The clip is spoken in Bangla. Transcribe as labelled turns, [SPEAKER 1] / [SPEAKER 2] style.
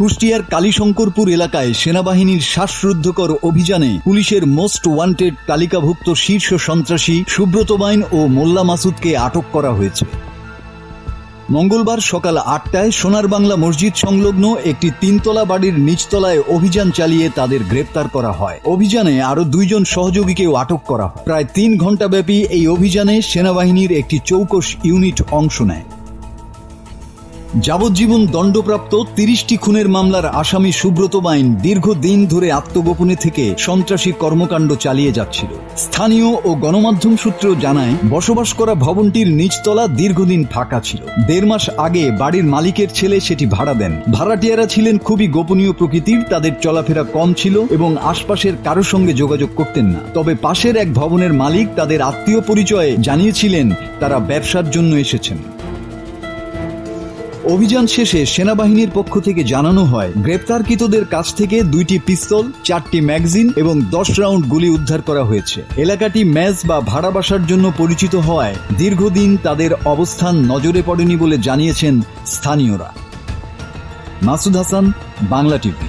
[SPEAKER 1] কুষ্টিয়ার কালীশঙ্করপুর এলাকায় সেনাবাহিনীর শ্বাসরুদ্ধকর অভিযানে পুলিশের মোস্ট ওয়ান্টেড তালিকাভুক্ত শীর্ষ সন্ত্রাসী সুব্রত বাইন ও মোল্লা মাসুদকে আটক করা হয়েছে। মঙ্গলবার সকাল ৮টায় সোনার বাংলা মসজিদ সংলগ্ন একটি ৩তলা বাড়ির নিচতলায় অভিযান চালিয়ে তাদের গ্রেপ্তার করা হয়। অভিযানে আরো ২ জন সহযোগীকেও আটক করা হয়। প্রায় ৩ ঘণ্টাব্যাপী এই অভিযানে সেনাবাহিনীর একটি চৌকস ইউনিট অংশ নেয়। যাবজ্জীবন দণ্ডপ্রাপ্ত ৩০টি খুনের মামলার আসামি সুব্রত বাইন দীর্ঘদিন ধরে আত্মগোপনে থেকে সন্ত্রাসী কর্মকাণ্ড চালিয়ে যাচ্ছিল। স্থানীয় ও গণমাধ্যম সূত্র জানায়, বসবাস করা ভবনটির নিচতলা দীর্ঘদিন ফাঁকা ছিল। ১.৫ মাস আগে বাড়ির মালিকের ছেলে সেটি ভাড়া দেন। ভাড়াটিয়ারা ছিলেন খুবই গোপনীয় প্রকৃতির, তাদের চলাফেরা কম ছিল এবং আশপাশের কারো সঙ্গে যোগাযোগ করতেন না। তবে পাশের এক ভবনের মালিক তাদের আত্মীয় পরিচয়ে জানিয়েছিলেন তারা ব্যবসার জন্য এসেছেন। অভিযান শেষে সেনাবাহিনীর পক্ষ থেকে জানানো হয়, গ্রেপ্তারকৃতদের কাছ থেকে ২টি পিস্তল, ৪টি ম্যাগাজিন এবং ১০ রাউন্ড গুলি উদ্ধার করা হয়েছে। এলাকাটি মেস বা ভাড়া বাসার জন্য পরিচিত হওয়ায় দীর্ঘদিন তাদের অবস্থান নজরে পড়েনি বলে জানিয়েছেন স্থানীয়রা। মাসুদ হাসান, বাংলা টিভি।